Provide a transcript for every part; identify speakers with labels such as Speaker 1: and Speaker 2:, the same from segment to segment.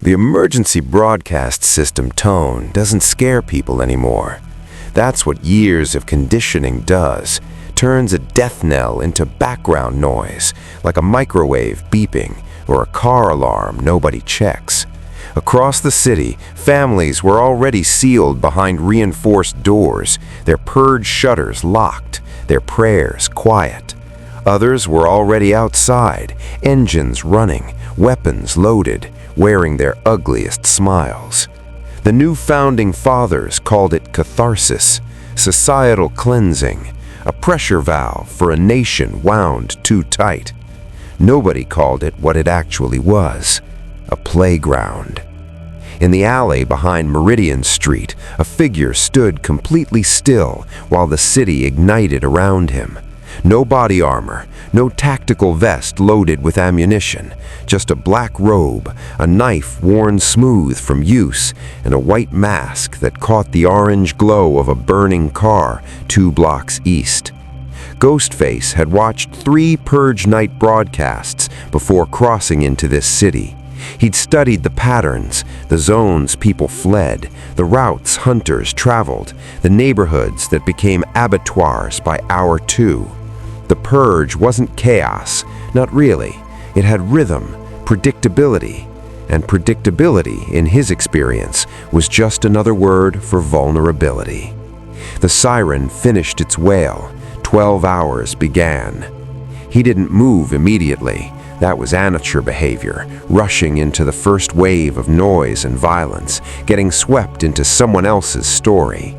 Speaker 1: The emergency broadcast system tone doesn't scare people anymore. That's what years of conditioning does. Turns a death knell into background noise, like a microwave beeping or a car alarm nobody checks. Across the city, families were already sealed behind reinforced doors, their purge shutters locked, their prayers quiet. Others were already outside, engines running, weapons loaded, wearing their ugliest smiles. The new founding fathers called it catharsis, societal cleansing, a pressure valve for a nation wound too tight. Nobody called it what it actually was, a playground. In the alley behind Meridian Street, a figure stood completely still while the city ignited around him. No body armor, no tactical vest loaded with ammunition, just a black robe, a knife worn smooth from use, and a white mask that caught the orange glow of a burning car 2 blocks east. Ghostface had watched 3 Purge Night broadcasts before crossing into this city. He'd studied the patterns, the zones people fled, the routes hunters traveled, the neighborhoods that became abattoirs by hour 2. The purge wasn't chaos, not really. It had rhythm, predictability, and predictability, in his experience, was just another word for vulnerability. The siren finished its wail. 12 hours began. He didn't move immediately. That was amateur behavior, rushing into the first wave of noise and violence, getting swept into someone else's story.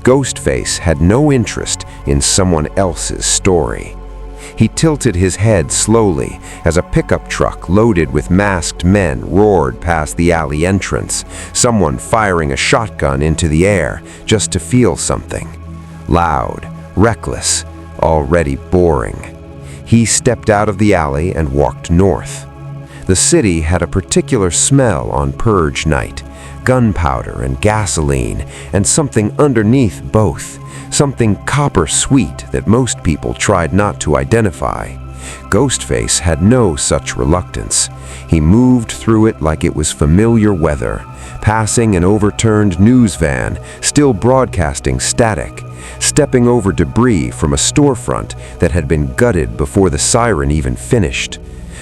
Speaker 1: Ghostface had no interest in someone else's story. He tilted his head slowly as a pickup truck loaded with masked men roared past the alley entrance, someone firing a shotgun into the air just to feel something. Loud, reckless, already boring. He stepped out of the alley and walked north. The city had a particular smell on Purge Night, gunpowder and gasoline, and something underneath both, something copper sweet that most people tried not to identify. Ghostface had no such reluctance. He moved through it like it was familiar weather, passing an overturned news van, still broadcasting static, stepping over debris from a storefront that had been gutted before the siren even finished.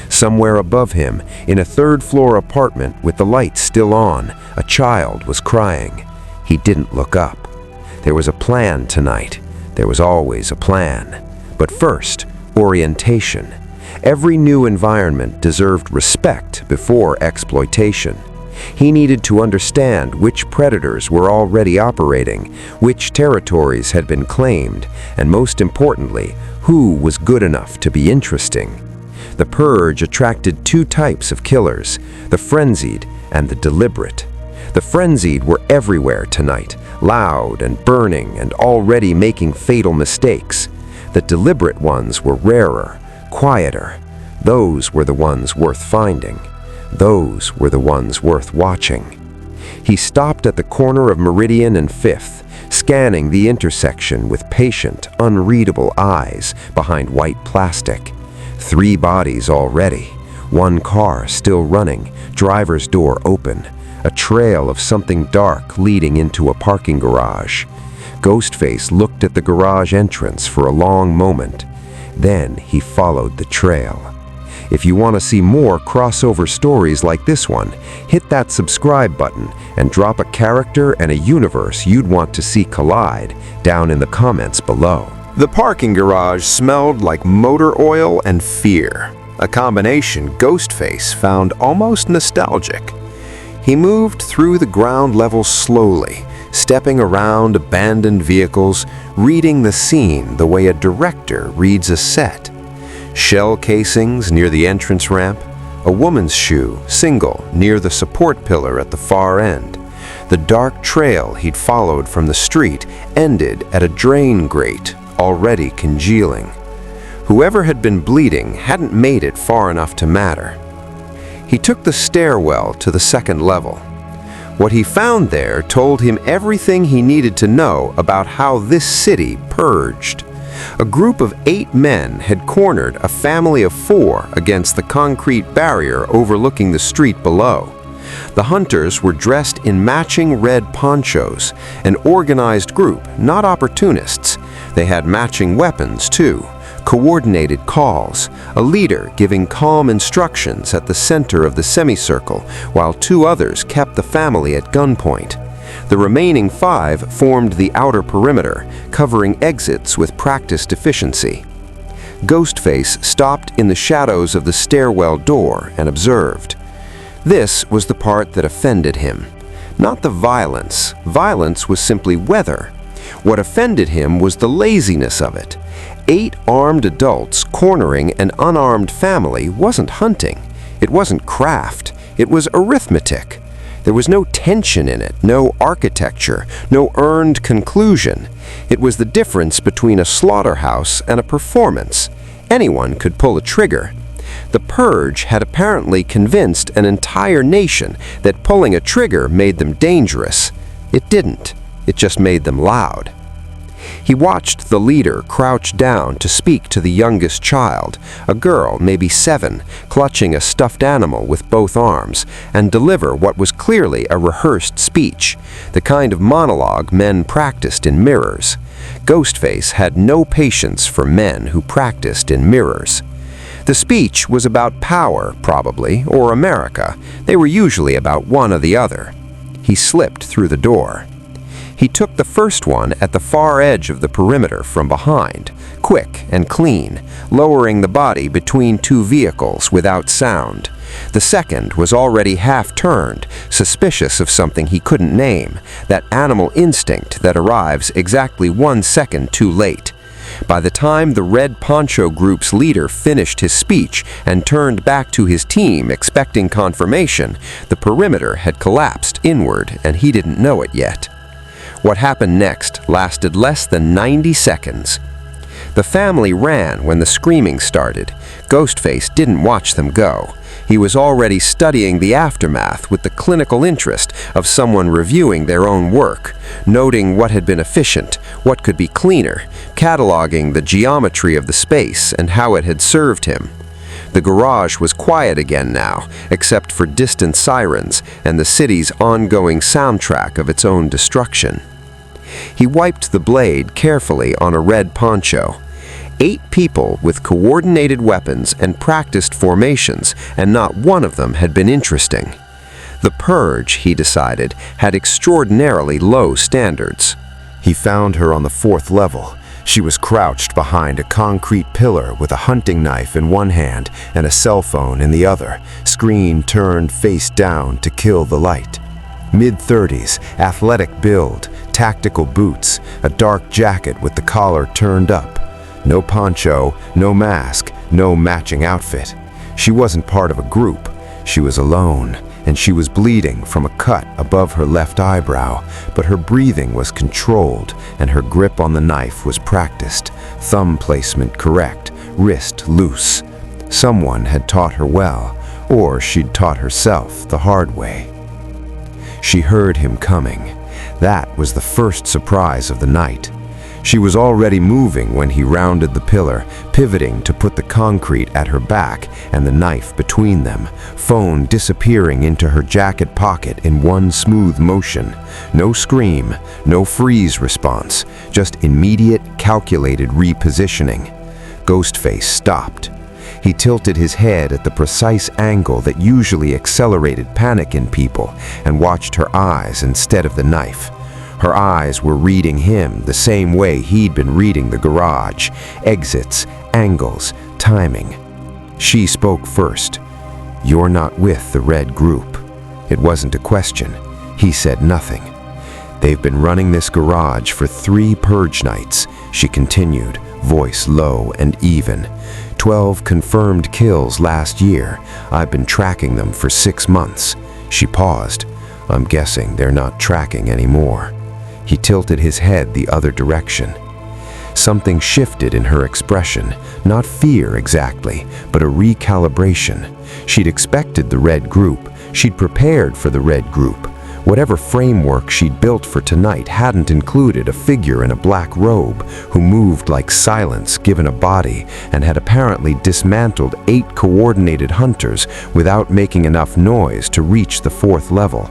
Speaker 1: Somewhere above him, in a third-floor apartment with the lights still on, a child was crying. He didn't look up. There was a plan tonight. There was always a plan. But first, orientation. Every new environment deserved respect before exploitation. He needed to understand which predators were already operating, which territories had been claimed, and most importantly, who was good enough to be interesting. The Purge attracted 2 types of killers, the frenzied and the deliberate. The frenzied were everywhere tonight, loud and burning and already making fatal mistakes. The deliberate ones were rarer, quieter. Those were the ones worth finding. Those were the ones worth watching. He stopped at the corner of Meridian and 5th, scanning the intersection with patient, unreadable eyes behind white plastic. 3 bodies already. 1 car still running, driver's door open. A trail of something dark leading into a parking garage. Ghostface looked at the garage entrance for a long moment. Then he followed the trail. If you want to see more crossover stories like this one, hit that subscribe button and drop a character and a universe you'd want to see collide down in the comments below. The parking garage smelled like motor oil and fear, a combination Ghostface found almost nostalgic. He moved through the ground level slowly, stepping around abandoned vehicles, reading the scene the way a director reads a set. Shell casings near the entrance ramp, a woman's shoe, single, near the support pillar at the far end. The dark trail he'd followed from the street ended at a drain grate, already congealing. Whoever had been bleeding hadn't made it far enough to matter. He took the stairwell to the 2nd level. What he found there told him everything he needed to know about how this city purged. A group of 8 men had cornered a family of 4 against the concrete barrier overlooking the street below. The hunters were dressed in matching red ponchos, an organized group, not opportunists. They had matching weapons, too, coordinated calls, a leader giving calm instructions at the center of the semicircle, while two others kept the family at gunpoint. The remaining 5 formed the outer perimeter, covering exits with practiced efficiency. Ghostface stopped in the shadows of the stairwell door and observed. This was the part that offended him. Not the violence. Violence was simply weather. What offended him was the laziness of it. 8 armed adults cornering an unarmed family wasn't hunting. It wasn't craft. It was arithmetic. There was no tension in it, no architecture, no earned conclusion. It was the difference between a slaughterhouse and a performance. Anyone could pull a trigger. The Purge had apparently convinced an entire nation that pulling a trigger made them dangerous. It didn't. It just made them loud. He watched the leader crouch down to speak to the youngest child, a girl, maybe 7, clutching a stuffed animal with both arms, and deliver what was clearly a rehearsed speech, the kind of monologue men practiced in mirrors. Ghostface had no patience for men who practiced in mirrors. The speech was about power, probably, or America. They were usually about one or the other. He slipped through the door. He took the first one at the far edge of the perimeter from behind, quick and clean, lowering the body between 2 vehicles without sound. The second was already half-turned, suspicious of something he couldn't name, that animal instinct that arrives exactly 1 second too late. By the time the Red Poncho Group's leader finished his speech and turned back to his team expecting confirmation, the perimeter had collapsed inward and he didn't know it yet. What happened next lasted less than 90 seconds. The family ran when the screaming started. Ghostface didn't watch them go. He was already studying the aftermath with the clinical interest of someone reviewing their own work, noting what had been efficient, what could be cleaner, cataloging the geometry of the space and how it had served him. The garage was quiet again now, except for distant sirens and the city's ongoing soundtrack of its own destruction. He wiped the blade carefully on a red poncho. 8 people with coordinated weapons and practiced formations, and not one of them had been interesting. The Purge, he decided, had extraordinarily low standards. He found her on the 4th level. She was crouched behind a concrete pillar with a hunting knife in one hand and a cell phone in the other, screen turned face down to kill the light. Mid-30s, athletic build, tactical boots, a dark jacket with the collar turned up. No poncho, no mask, no matching outfit. She wasn't part of a group. She was alone, and she was bleeding from a cut above her left eyebrow, but her breathing was controlled, and her grip on the knife was practiced, thumb placement correct, wrist loose. Someone had taught her well, or she'd taught herself the hard way. She heard him coming. That was the first surprise of the night. She was already moving when he rounded the pillar, pivoting to put the concrete at her back and the knife between them, phone disappearing into her jacket pocket in one smooth motion. No scream, no freeze response, just immediate, calculated repositioning. Ghostface stopped. He tilted his head at the precise angle that usually accelerated panic in people and watched her eyes instead of the knife. Her eyes were reading him the same way he'd been reading the garage. Exits, angles, timing. She spoke first. "You're not with the Red Group." It wasn't a question. He said nothing. "They've been running this garage for 3 Purge Nights," she continued, voice low and even. 12 confirmed kills last year. I've been tracking them for 6 months. She paused. "I'm guessing they're not tracking anymore." He tilted his head the other direction. Something shifted in her expression, not fear exactly, but a recalibration. She'd expected the Red Group. She'd prepared for the Red Group. Whatever framework she'd built for tonight hadn't included a figure in a black robe who moved like silence given a body and had apparently dismantled 8 coordinated hunters without making enough noise to reach the 4th level.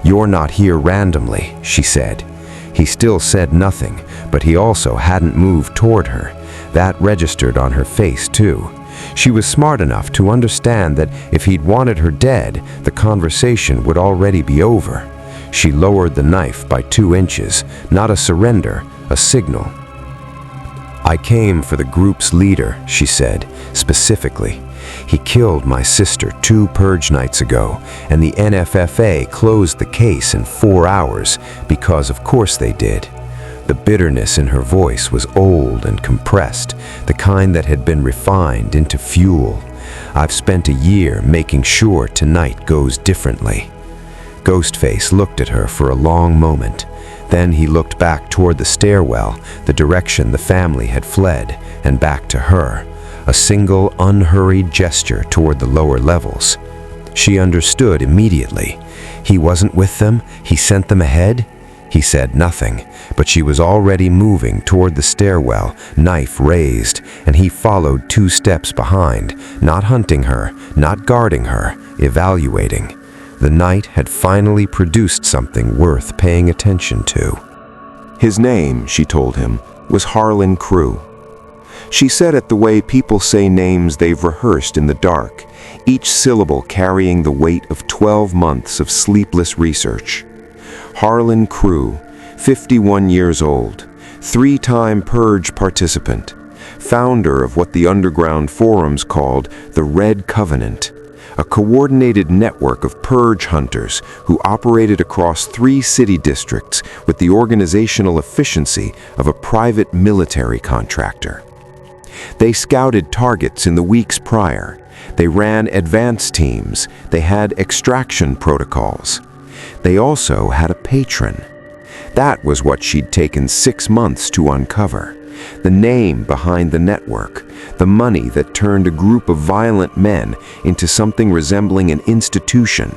Speaker 1: "You're not here randomly," she said. He still said nothing, but he also hadn't moved toward her. That registered on her face too. She was smart enough to understand that if he'd wanted her dead, the conversation would already be over. She lowered the knife by 2 inches, not a surrender, a signal. "I came for the group's leader," she said, specifically. "He killed my sister 2 Purge Nights ago, and the NFFA closed the case in 4 hours, because of course they did." The bitterness in her voice was old and compressed, the kind that had been refined into fuel. "I've spent a year making sure tonight goes differently." Ghostface looked at her for a long moment. Then he looked back toward the stairwell, the direction the family had fled, and back to her. A single, unhurried gesture toward the lower levels. She understood immediately. He wasn't with them? He sent them ahead? He said nothing, but she was already moving toward the stairwell, knife raised, and he followed 2 steps behind, not hunting her, not guarding her, evaluating. The night had finally produced something worth paying attention to. His name, she told him, was Harlan Crew. She said it the way people say names they've rehearsed in the dark, each syllable carrying the weight of 12 months of sleepless research. Harlan Crew, 51 years old, 3-time Purge participant, founder of what the underground forums called the Red Covenant, a coordinated network of Purge hunters who operated across 3 city districts with the organizational efficiency of a private military contractor. They scouted targets in the weeks prior. They ran advance teams. They had extraction protocols. They also had a patron. That was what she'd taken 6 months to uncover. The name behind the network, the money that turned a group of violent men into something resembling an institution.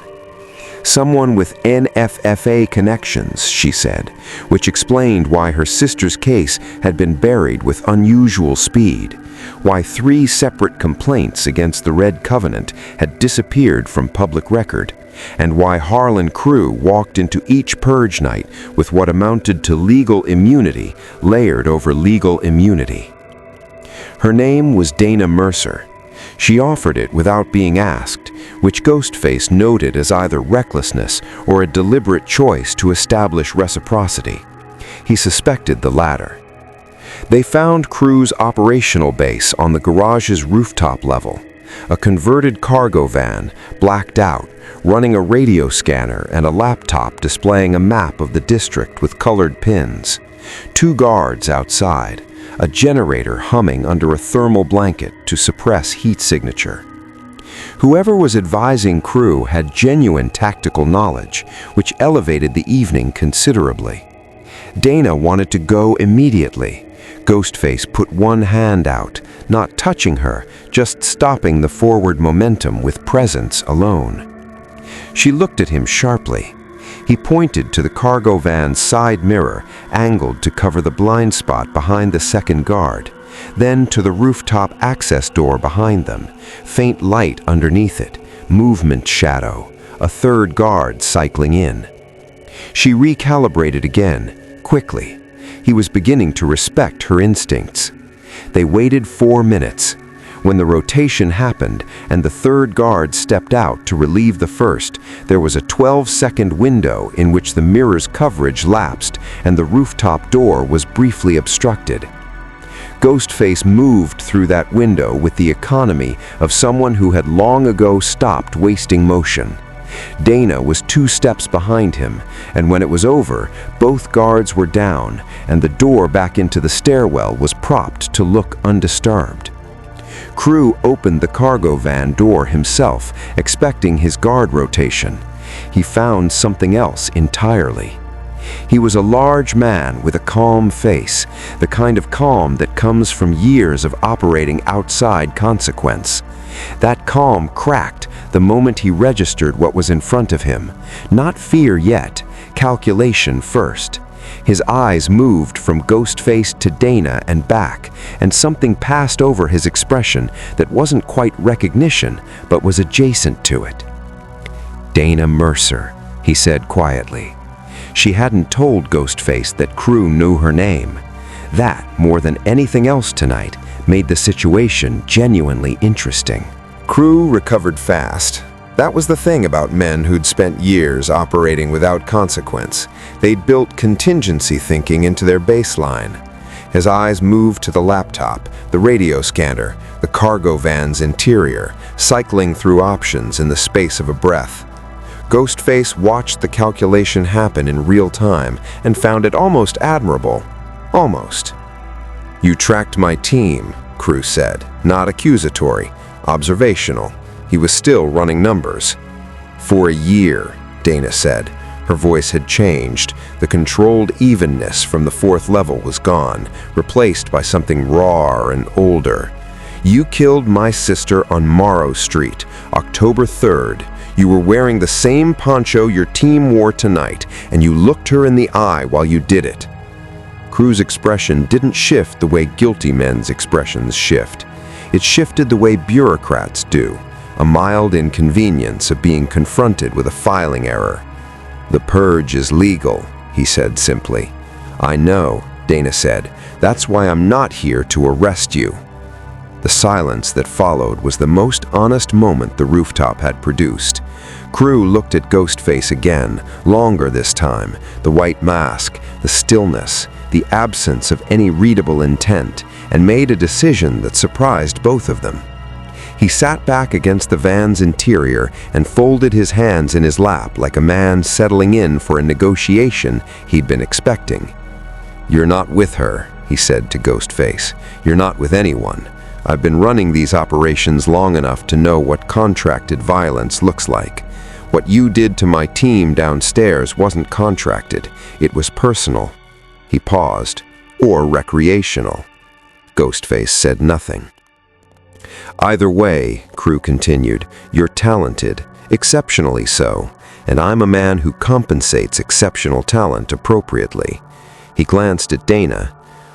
Speaker 1: Someone with NFFA connections, she said, which explained why her sister's case had been buried with unusual speed, why 3 separate complaints against the Red Covenant had disappeared from public record, and why Harlan Crew walked into each Purge Night with what amounted to legal immunity layered over legal immunity. Her name was Dana Mercer. She offered it without being asked, which Ghostface noted as either recklessness or a deliberate choice to establish reciprocity. He suspected the latter. They found Crew's operational base on the garage's rooftop level, a converted cargo van, blacked out, running a radio scanner and a laptop displaying a map of the district with colored pins. 2 guards outside, a generator humming under a thermal blanket to suppress heat signature. Whoever was advising Crew had genuine tactical knowledge, which elevated the evening considerably. Dana wanted to go immediately. Ghostface put one hand out, not touching her, just stopping the forward momentum with presence alone. She looked at him sharply. He pointed to the cargo van's side mirror, angled to cover the blind spot behind the second guard, then to the rooftop access door behind them, faint light underneath it, movement shadow, a third guard cycling in. She recalibrated again, quickly. He was beginning to respect her instincts. They waited 4 minutes. When the rotation happened and the third guard stepped out to relieve the first, there was a 12-second window in which the mirror's coverage lapsed and the rooftop door was briefly obstructed. Ghostface moved through that window with the economy of someone who had long ago stopped wasting motion. Dana was 2 steps behind him, and when it was over, both guards were down, and the door back into the stairwell was propped to look undisturbed. Crew opened the cargo van door himself, expecting his guard rotation. He found something else entirely. He was a large man with a calm face, the kind of calm that comes from years of operating outside consequence. That calm cracked the moment he registered what was in front of him. Not fear yet, calculation first. His eyes moved from Ghostface to Dana and back, and something passed over his expression that wasn't quite recognition, but was adjacent to it. "Dana Mercer," he said quietly. She hadn't told Ghostface that Crew knew her name. That, more than anything else tonight, made the situation genuinely interesting. Crew recovered fast. That was the thing about men who'd spent years operating without consequence. They'd built contingency thinking into their baseline. His eyes moved to the laptop, the radio scanner, the cargo van's interior, cycling through options in the space of a breath. Ghostface watched the calculation happen in real time and found it almost admirable. Almost. "You tracked my team," Crew said, not accusatory, observational. He was still running numbers. "For a year," Dana said. Her voice had changed. The controlled evenness from the fourth level was gone, replaced by something raw and older. "You killed my sister on Morrow Street, October 3rd. You were wearing the same poncho your team wore tonight, and you looked her in the eye while you did it." Crew's expression didn't shift the way guilty men's expressions shift. It shifted the way bureaucrats do, a mild inconvenience of being confronted with a filing error. "The purge is legal," he said simply. "I know," Dana said. "That's why I'm not here to arrest you." The silence that followed was the most honest moment the rooftop had produced. Crew looked at Ghostface again, longer this time, the white mask, the stillness, the absence of any readable intent, and made a decision that surprised both of them. He sat back against the van's interior and folded his hands in his lap like a man settling in for a negotiation he'd been expecting. "You're not with her," he said to Ghostface. "You're not with anyone. I've been running these operations long enough to know what contracted violence looks like. What you did to my team downstairs wasn't contracted. It was personal." He paused. "Or recreational." Ghostface said nothing. "Either way," Crew continued, "you're talented, exceptionally so, and I'm a man who compensates exceptional talent appropriately." He glanced at Dana.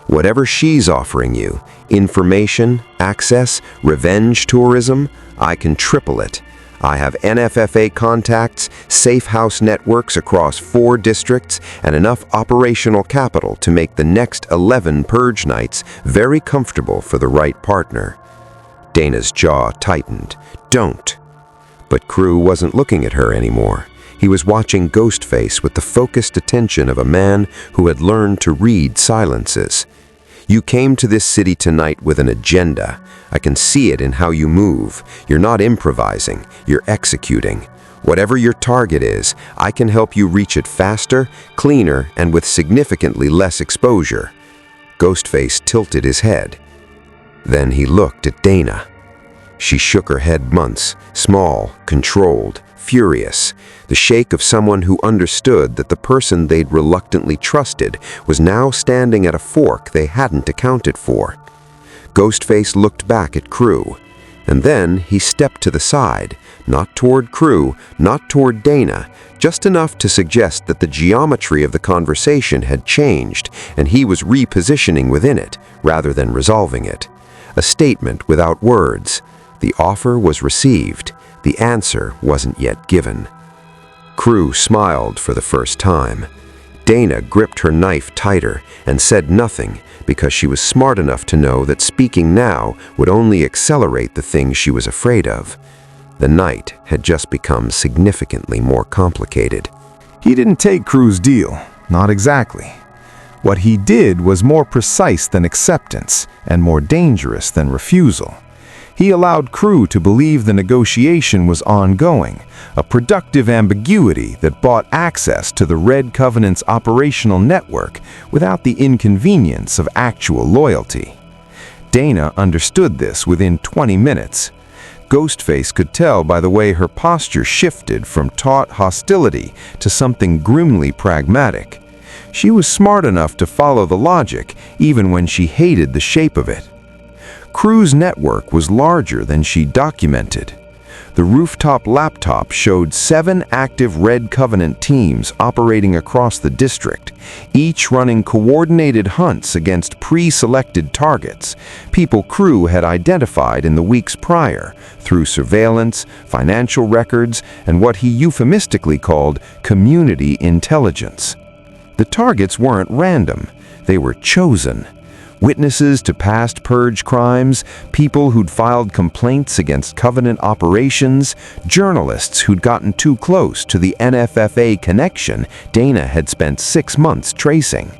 Speaker 1: "Whatever she's offering you, information, access, revenge tourism, I can triple it. I have NFFA contacts, safe house networks across 4 districts, and enough operational capital to make the next 11 Purge Nights very comfortable for the right partner." Dana's jaw tightened. "Don't." But Crew wasn't looking at her anymore. He was watching Ghostface with the focused attention of a man who had learned to read silences. "You came to this city tonight with an agenda. I can see it in how you move. You're not improvising, you're executing. Whatever your target is, I can help you reach it faster, cleaner, and with significantly less exposure." Ghostface tilted his head. Then he looked at Dana. She shook her head once, small, controlled, furious, the shake of someone who understood that the person they'd reluctantly trusted was now standing at a fork they hadn't accounted for. Ghostface looked back at Crew, and then he stepped to the side, not toward Crew, not toward Dana, just enough to suggest that the geometry of the conversation had changed and he was repositioning within it rather than resolving it. A statement without words. The offer was received. The answer wasn't yet given. Crew smiled for the first time. Dana gripped her knife tighter and said nothing because she was smart enough to know that speaking now would only accelerate the things she was afraid of. The night had just become significantly more complicated.
Speaker 2: He didn't take Crew's deal, not exactly. What he did was more precise than acceptance and more dangerous than refusal. He allowed Crew to believe the negotiation was ongoing, a productive ambiguity that bought access to the Red Covenant's operational network without the inconvenience of actual loyalty. Dana understood this within 20 minutes. Ghostface could tell by the way her posture shifted from taut hostility to something grimly pragmatic. She was smart enough to follow the logic even when she hated the shape of it. Crew's network was larger than she documented. The rooftop laptop showed 7 active Red Covenant teams operating across the district, each running coordinated hunts against pre-selected targets, people Crew had identified in the weeks prior through surveillance, financial records, and what he euphemistically called community intelligence. The targets weren't random, they were chosen. Witnesses to past Purge crimes, people who'd filed complaints against Covenant operations, journalists who'd gotten too close to the NFFA connection Dana had spent 6 months tracing.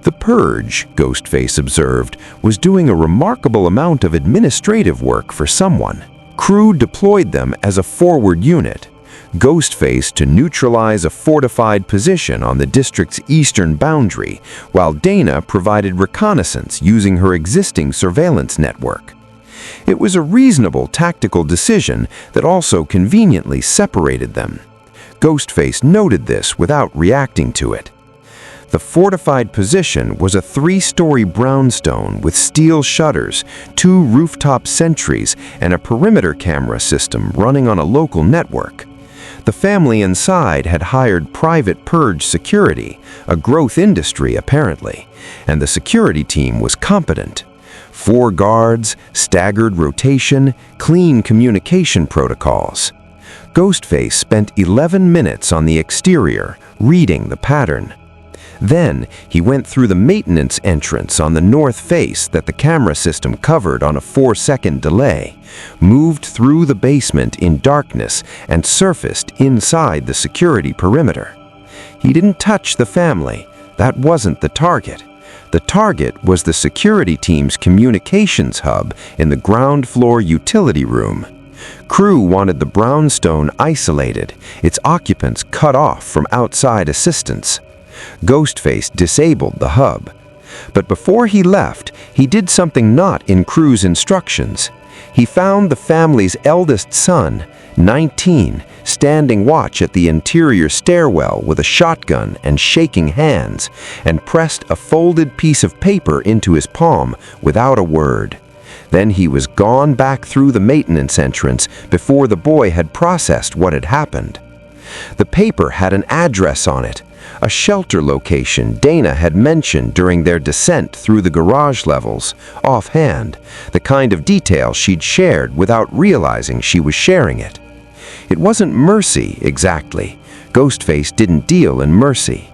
Speaker 2: The Purge, Ghostface observed, was doing a remarkable amount of administrative work for someone. Crew deployed them as a forward unit. Ghostface to neutralize a fortified position on the district's eastern boundary, while Dana provided reconnaissance using her existing surveillance network. It was a reasonable tactical decision that also conveniently separated them. Ghostface noted this without reacting to it. The fortified position was a 3-story brownstone with steel shutters, 2 rooftop sentries, and a perimeter camera system running on a local network. The family inside had hired private Purge security, a growth industry apparently, and the security team was competent. 4 guards, staggered rotation, clean communication protocols. Ghostface spent 11 minutes on the exterior, reading the pattern. Then, he went through the maintenance entrance on the north face that the camera system covered on a 4-second delay, moved through the basement in darkness, and surfaced inside the security perimeter. He didn't touch the family. That wasn't the target. The target was the security team's communications hub in the ground floor utility room. Crew wanted the brownstone isolated, its occupants cut off from outside assistance. Ghostface disabled the hub. But before he left, he did something not in Crew's instructions. He found the family's eldest son, 19, standing watch at the interior stairwell with a shotgun and shaking hands, and pressed a folded piece of paper into his palm without a word. Then he was gone back through the maintenance entrance before the boy had processed what had happened. The paper had an address on it, a shelter location Dana had mentioned during their descent through the garage levels, offhand, the kind of detail she'd shared without realizing she was sharing it. It wasn't mercy, exactly. Ghostface didn't deal in mercy.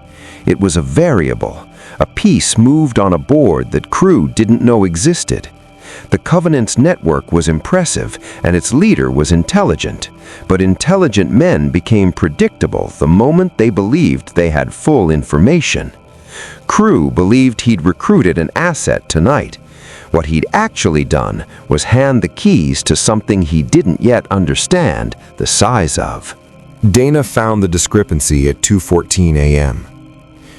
Speaker 2: It was a variable, a piece moved on a board that Crew didn't know existed. The Covenant's network was impressive, and its leader was intelligent, but intelligent men became predictable the moment they believed they had full information. Crew believed he'd recruited an asset tonight. What he'd actually done was hand the keys to something he didn't yet understand the size of.
Speaker 1: Dana found the discrepancy at 2:14 a.m.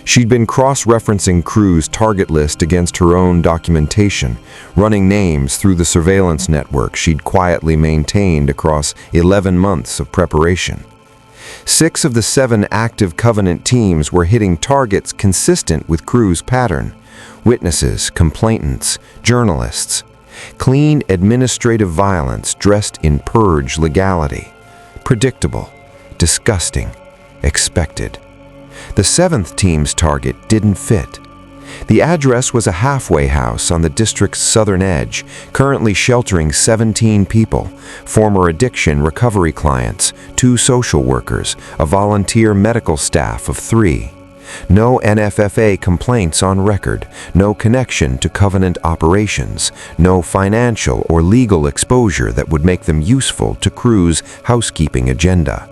Speaker 1: She'd been cross-referencing Crew's target list against her own documentation, running names through the surveillance network she'd quietly maintained across 11 months of preparation. 6 of the 7 active Covenant teams were hitting targets consistent with Crew's pattern: witnesses, complainants, journalists. Clean administrative violence dressed in Purge legality. Predictable, disgusting, expected. The 7th team's target didn't fit. The address was a halfway house on the district's southern edge, currently sheltering 17 people, former addiction recovery clients, 2 social workers, a volunteer medical staff of 3. No NFFA complaints on record, no connection to Covenant operations, no financial or legal exposure that would make them useful to Crew's housekeeping agenda.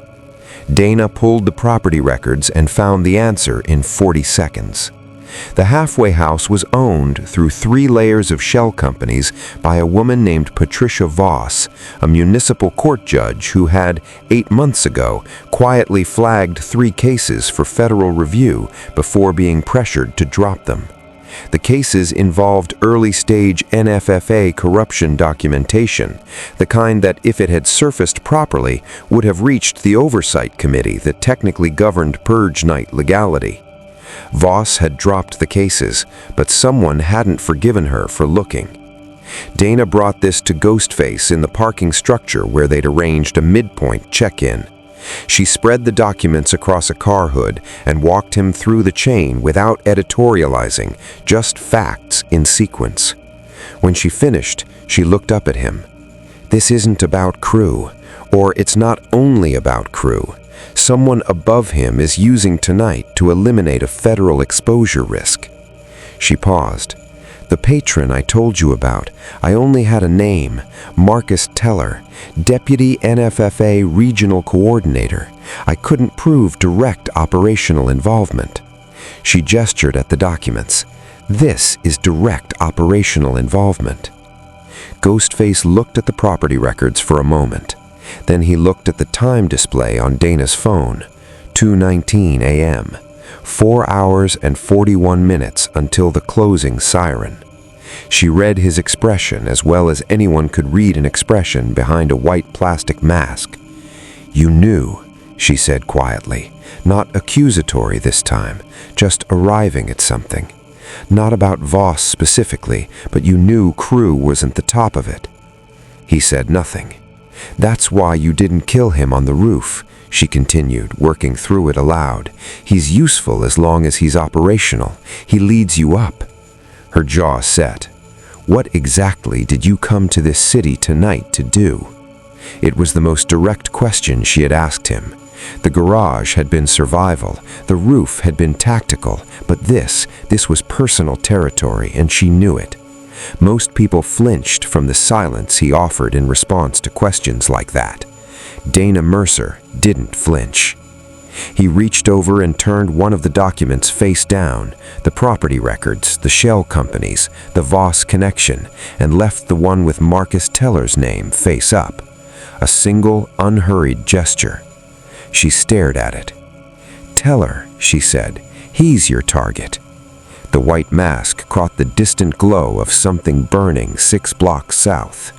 Speaker 1: Dana pulled the property records and found the answer in 40 seconds. The halfway house was owned through 3 layers of shell companies by a woman named Patricia Voss, a municipal court judge who had, 8 months ago, quietly flagged 3 cases for federal review before being pressured to drop them. The cases involved early-stage NFFA corruption documentation, the kind that, if it had surfaced properly, would have reached the oversight committee that technically governed Purge Night legality. Voss had dropped the cases, but someone hadn't forgiven her for looking. Dana brought this to Ghostface in the parking structure where they'd arranged a midpoint check-in. She spread the documents across a car hood and walked him through the chain without editorializing, just facts in sequence. When she finished, she looked up at him. This isn't about Crew, or it's not only about Crew. Someone above him is using tonight to eliminate a federal exposure risk. She paused. The patron I told you about, I only had a name, Marcus Teller, Deputy NFFA Regional Coordinator. I couldn't prove direct operational involvement. She gestured at the documents. This is direct operational involvement. Ghostface looked at the property records for a moment. Then he looked at the time display on Dana's phone. 2:19 a.m. 4 hours and 41 minutes until the closing siren. She read his expression as well as anyone could read an expression behind a white plastic mask. "You knew," she said quietly, not accusatory this time, just arriving at something. Not about Voss specifically, but you knew Crew wasn't the top of it. He said nothing. "That's why you didn't kill him on the roof," she continued, working through it aloud. "He's useful as long as he's operational. He leads you up." Her jaw set. What exactly did you come to this city tonight to do? It was the most direct question she had asked him. The garage had been survival, the roof had been tactical, but this was personal territory, and she knew it. Most people flinched from the silence he offered in response to questions like that. Dana Mercer didn't flinch. He reached over and turned one of the documents face down, the property records, the shell companies, the Voss connection, and left the one with Marcus Teller's name face up. A single, unhurried gesture. She stared at it. "Teller," she said, "he's your target." The white mask caught the distant glow of something burning 6 blocks south.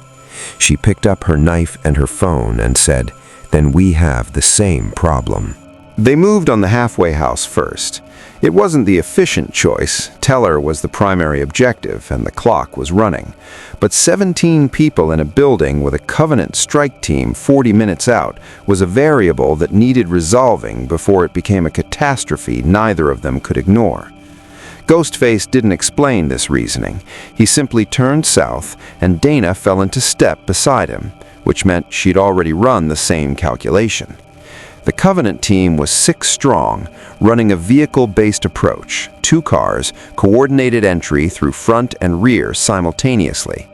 Speaker 1: She picked up her knife and her phone and said, "Then we have the same problem." They moved on the halfway house first. It wasn't the efficient choice. Teller was the primary objective, and the clock was running. But 17 people in a building with a Covenant strike team 40 minutes out was a variable that needed resolving before it became a catastrophe neither of them could ignore. Ghostface didn't explain this reasoning. He simply turned south, and Dana fell into step beside him, which meant she'd already run the same calculation. The Covenant team was 6 strong, running a vehicle-based approach, 2 cars, coordinated entry through front and rear simultaneously.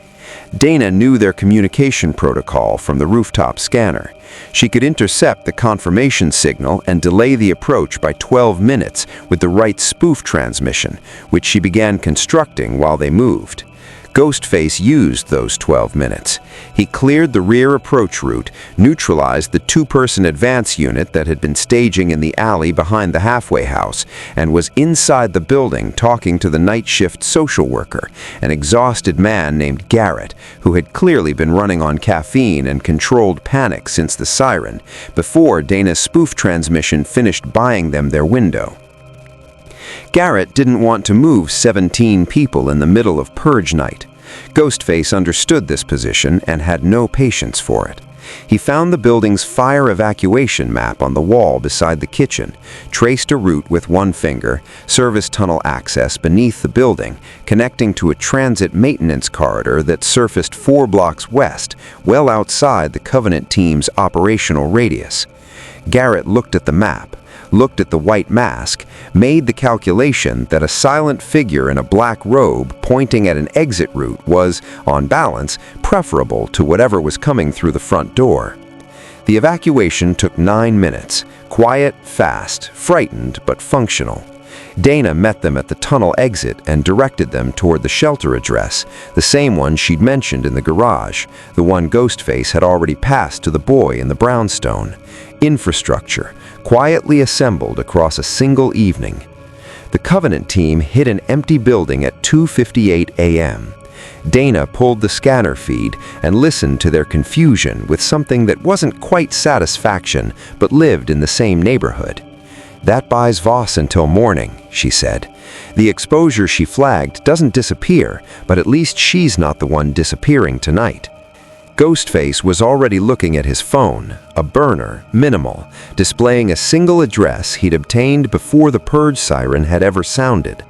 Speaker 1: Dana knew their communication protocol from the rooftop scanner. She could intercept the confirmation signal and delay the approach by 12 minutes with the right spoof transmission, which she began constructing while they moved. Ghostface used those 12 minutes. He cleared the rear approach route, neutralized the 2-person advance unit that had been staging in the alley behind the halfway house, and was inside the building talking to the night shift social worker, an exhausted man named Garrett, who had clearly been running on caffeine and controlled panic since the siren, before Dana's spoof transmission finished buying them their window. Garrett didn't want to move 17 people in the middle of Purge Night. Ghostface understood this position and had no patience for it. He found the building's fire evacuation map on the wall beside the kitchen, traced a route with one finger, service tunnel access beneath the building, connecting to a transit maintenance corridor that surfaced 4 blocks west, well outside the Covenant team's operational radius. Garrett looked at the map, looked at the white mask, made the calculation that a silent figure in a black robe pointing at an exit route was, on balance, preferable to whatever was coming through the front door. The evacuation took 9 minutes, quiet, fast, frightened, but functional. Dana met them at the tunnel exit and directed them toward the shelter address, the same one she'd mentioned in the garage, the one Ghostface had already passed to the boy in the brownstone. Infrastructure, quietly assembled across a single evening. The Covenant team hit an empty building at 2:58 a.m. Dana pulled the scanner feed and listened to their confusion with something that wasn't quite satisfaction but lived in the same neighborhood. That buys Voss until morning, she said. The exposure she flagged doesn't disappear, but at least she's not the one disappearing tonight. Ghostface was already looking at his phone, a burner, minimal, displaying a single address he'd obtained before the purge siren had ever sounded.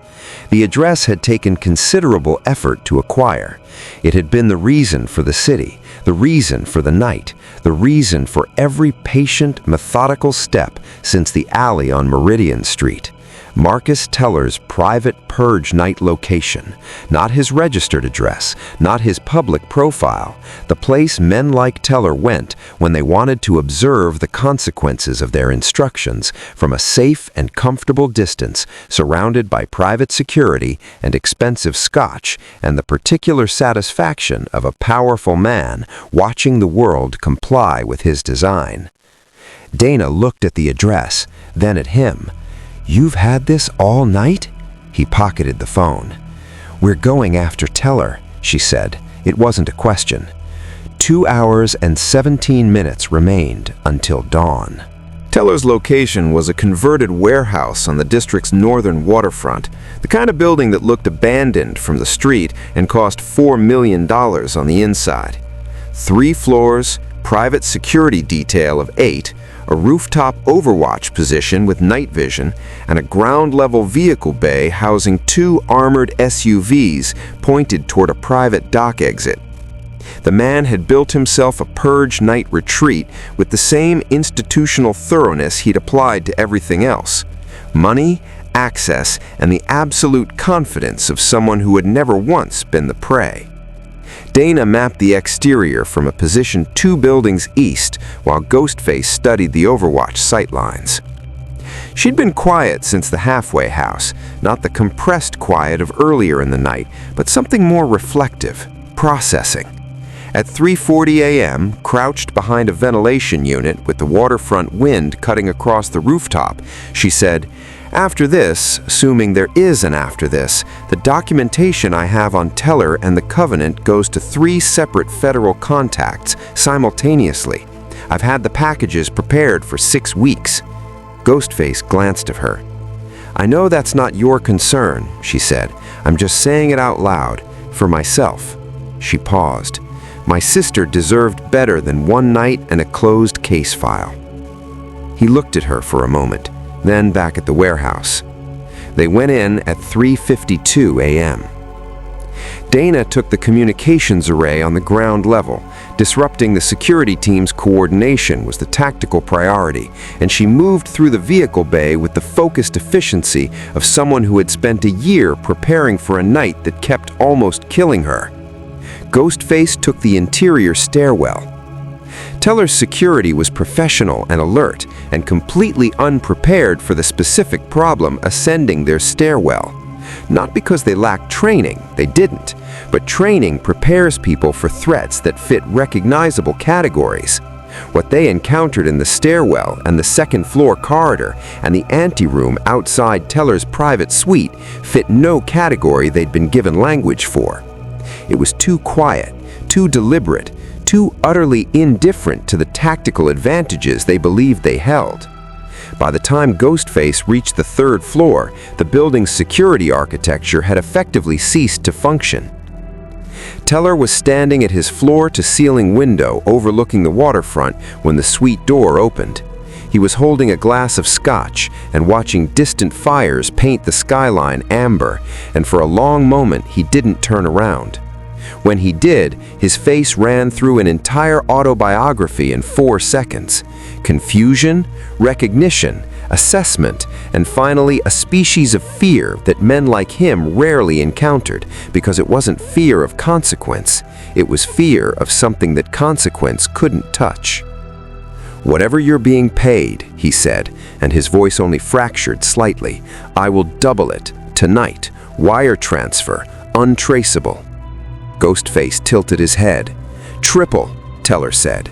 Speaker 1: The address had taken considerable effort to acquire. It had been the reason for the city, the reason for the night, the reason for every patient, methodical step since the alley on Meridian Street. Marcus Teller's private Purge Night location, not his registered address, not his public profile, the place men like Teller went when they wanted to observe the consequences of their instructions from a safe and comfortable distance, surrounded by private security and expensive scotch, and the particular satisfaction of a powerful man watching the world comply with his design. Dana looked at the address, then at him. "You've had this all night?" He pocketed the phone. "We're going after Teller," she said. It wasn't a question. 2 hours and 17 minutes remained until dawn. Teller's location was a converted warehouse on the district's northern waterfront, the kind of building that looked abandoned from the street and cost $4 million on the inside. 3 floors, private security detail of 8, a rooftop overwatch position with night vision, and a ground-level vehicle bay housing 2 armored SUVs pointed toward a private dock exit. The man had built himself a Purge Night retreat with the same institutional thoroughness he'd applied to everything else. Money, access, and the absolute confidence of someone who had never once been the prey. Dana mapped the exterior from a position 2 buildings east while Ghostface studied the Overwatch sightlines. She'd been quiet since the halfway house, not the compressed quiet of earlier in the night, but something more reflective, processing. At 3:40 a.m., crouched behind a ventilation unit with the waterfront wind cutting across the rooftop, she said, "After this, assuming there is an after this, the documentation I have on Teller and the Covenant goes to 3 separate federal contacts simultaneously. I've had the packages prepared for 6 weeks." Ghostface glanced at her. "I know that's not your concern," she said. "I'm just saying it out loud, for myself." She paused. "My sister deserved better than one night and a closed case file." He looked at her for a moment, then back at the warehouse. They went in at 3:52 a.m. Dana took the communications array on the ground level. Disrupting the security team's coordination was the tactical priority, and she moved through the vehicle bay with the focused efficiency of someone who had spent a year preparing for a night that kept almost killing her. Ghostface took the interior stairwell. Teller's security was professional and alert, and completely unprepared for the specific problem ascending their stairwell. Not because they lacked training, they didn't, but training prepares people for threats that fit recognizable categories. What they encountered in the stairwell and the second-floor corridor and the anteroom outside Teller's private suite fit no category they'd been given language for. It was too quiet, too deliberate, too utterly indifferent to the tactical advantages they believed they held. By the time Ghostface reached the 3rd floor, the building's security architecture had effectively ceased to function. Teller was standing at his floor-to-ceiling window overlooking the waterfront when the suite door opened. He was holding a glass of scotch and watching distant fires paint the skyline amber, and for a long moment he didn't turn around. When he did, his face ran through an entire autobiography in 4 seconds. Confusion, recognition, assessment, and finally a species of fear that men like him rarely encountered, because it wasn't fear of consequence, it was fear of something that consequence couldn't touch. "Whatever you're being paid," he said, and his voice only fractured slightly, "I will double it, tonight, wire transfer, untraceable." Ghostface tilted his head. "Triple," Teller said.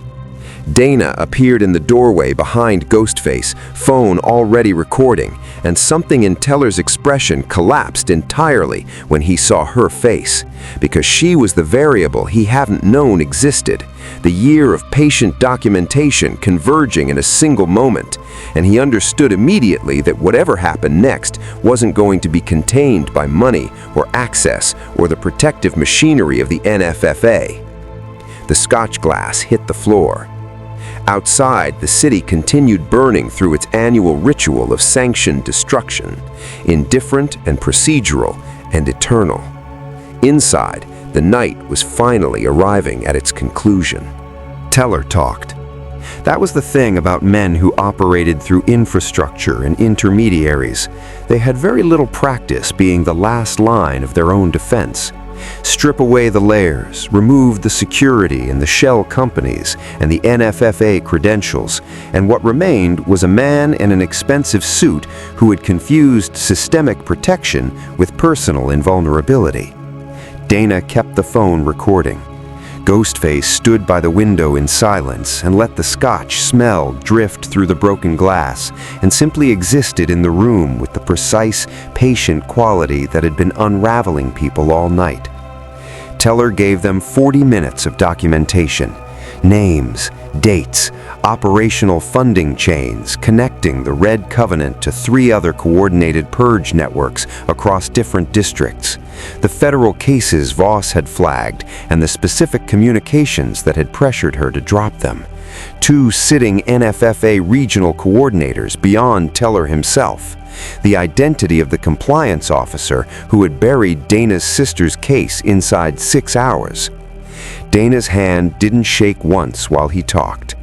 Speaker 1: Dana appeared in the doorway behind Ghostface, phone already recording, and something in Teller's expression collapsed entirely when he saw her face, because she was the variable he hadn't known existed, the year of patient documentation converging in a single moment, and he understood immediately that whatever happened next wasn't going to be contained by money or access or the protective machinery of the NFFA. The scotch glass hit the floor. Outside, the city continued burning through its annual ritual of sanctioned destruction, indifferent and procedural and eternal. Inside, the night was finally arriving at its conclusion. Teller talked. That was the thing about men who operated through infrastructure and intermediaries. They had very little practice being the last line of their own defense. Strip away the layers, remove the security and the shell companies and the NFFA credentials, and what remained was a man in an expensive suit who had confused systemic protection with personal invulnerability. Dana kept the phone recording. Ghostface stood by the window in silence and let the scotch smell drift through the broken glass and simply existed in the room with the precise, patient quality that had been unraveling people all night. Teller gave them 40 minutes of documentation. Names, dates, operational funding chains connecting the Red Covenant to 3 other coordinated purge networks across different districts, the federal cases Voss had flagged, and the specific communications that had pressured her to drop them. 2 sitting NFFA regional coordinators beyond Teller himself. The identity of the compliance officer who had buried Dana's sister's case inside 6 hours. Dana's hand didn't shake once while he talked.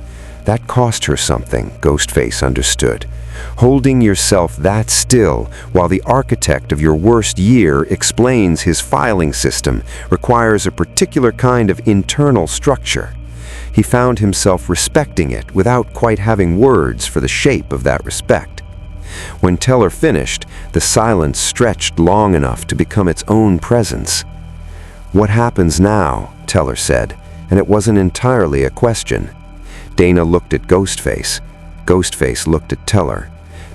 Speaker 1: That cost her something, Ghostface understood. Holding yourself that still while the architect of your worst year explains his filing system requires a particular kind of internal structure. He found himself respecting it without quite having words for the shape of that respect. When Teller finished, the silence stretched long enough to become its own presence. "What happens now?" Teller said, and it wasn't entirely a question. Dana looked at Ghostface. Ghostface looked at Teller.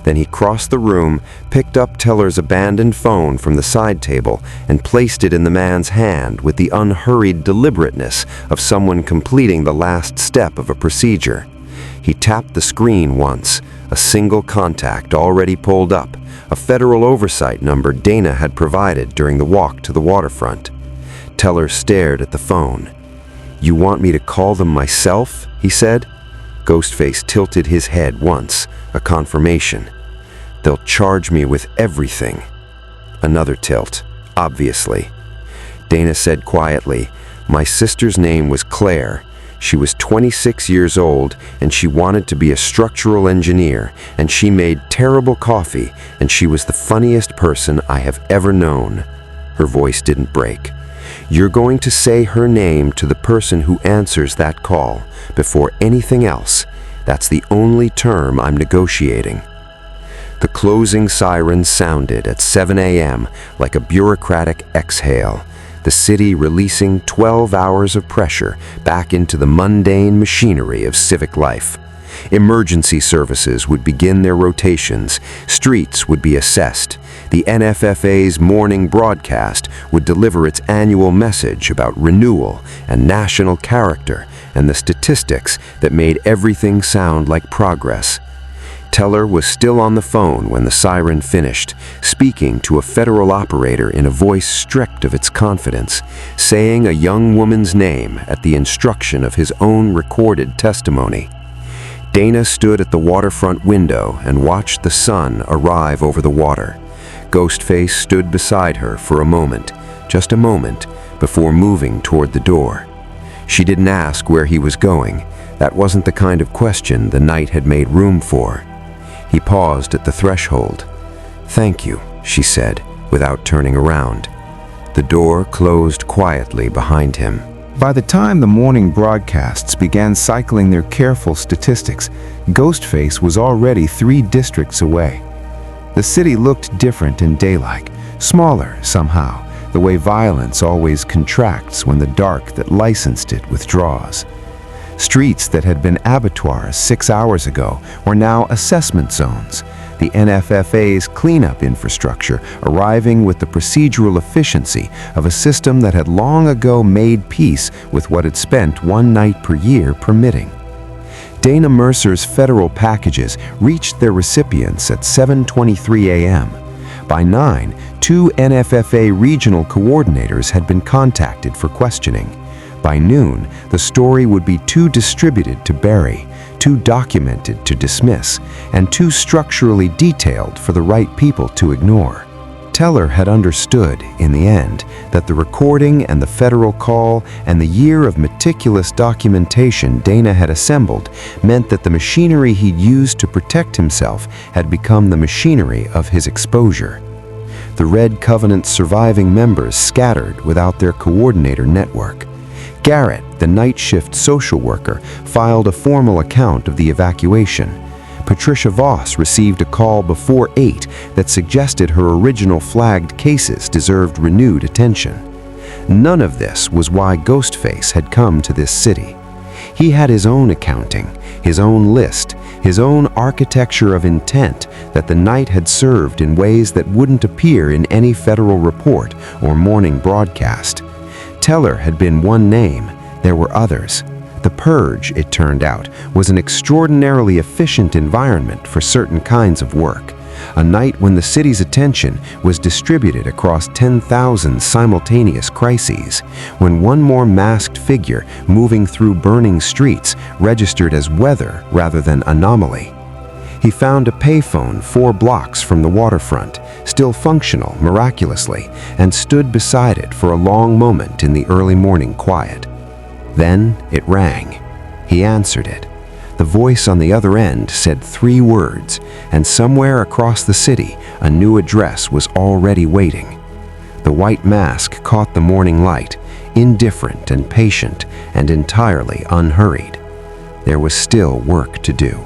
Speaker 1: Then he crossed the room, picked up Teller's abandoned phone from the side table, and placed it in the man's hand with the unhurried deliberateness of someone completing the last step of a procedure. He tapped the screen once, a single contact already pulled up, a federal oversight number Dana had provided during the walk to the waterfront. Teller stared at the phone. "You want me to call them myself?" he said. Ghostface tilted his head once, a confirmation. "They'll charge me with everything." Another tilt, obviously. Dana said quietly, "My sister's name was Claire. She was 26 years old, and she wanted to be a structural engineer, and she made terrible coffee, and she was the funniest person I have ever known." Her voice didn't break. "You're going to say her name to the person who answers that call, before anything else. That's the only term I'm negotiating." The closing siren sounded at 7 a.m. like a bureaucratic exhale, the city releasing 12 hours of pressure back into the mundane machinery of civic life. Emergency services would begin their rotations, streets would be assessed, the NFFA's morning broadcast would deliver its annual message about renewal and national character and the statistics that made everything sound like progress. Teller was still on the phone when the siren finished, speaking to a federal operator in a voice stripped of its confidence, saying a young woman's name at the instruction of his own recorded testimony. Dana stood at the waterfront window and watched the sun arrive over the water. Ghostface stood beside her for a moment, just a moment, before moving toward the door. She didn't ask where he was going. That wasn't the kind of question the night had made room for. He paused at the threshold. "Thank you," she said, without turning around. The door closed quietly behind him. By the time the morning broadcasts began cycling their careful statistics, Ghostface was already 3 districts away. The city looked different in daylight, smaller somehow, the way violence always contracts when the dark that licensed it withdraws.
Speaker 2: Streets that had been abattoirs 6 hours ago were now assessment zones, the NFFA's cleanup infrastructure arriving with the procedural efficiency of a system that had long ago made peace with what it spent one night per year permitting. Dana Mercer's federal packages reached their recipients at 7:23 a.m. By 9, 2 NFFA regional coordinators had been contacted for questioning. By noon, the story would be too distributed to bury, too documented to dismiss, and too structurally detailed for the right people to ignore. Teller had understood, in the end, that the recording and the federal call and the year of meticulous documentation Dana had assembled meant that the machinery he'd used to protect himself had become the machinery of his exposure. The Red Covenant's surviving members scattered without their coordinator network. Garrett, the night shift social worker, filed a formal account of the evacuation. Patricia Voss received a call before 8 that suggested her original flagged cases deserved renewed attention. None of this was why Ghostface had come to this city. He had his own accounting, his own list, his own architecture of intent that the night had served in ways that wouldn't appear in any federal report or morning broadcast. Teller had been one name. There were others. The Purge, it turned out, was an extraordinarily efficient environment for certain kinds of work. A night when the city's attention was distributed across 10,000 simultaneous crises, when one more masked figure moving through burning streets registered as weather rather than anomaly. He found a payphone 4 blocks from the waterfront, still functional miraculously, and stood beside it for a long moment in the early morning quiet. Then it rang. He answered it. The voice on the other end said 3 words, and somewhere across the city, a new address was already waiting. The white mask caught the morning light, indifferent and patient and entirely unhurried. There was still work to do.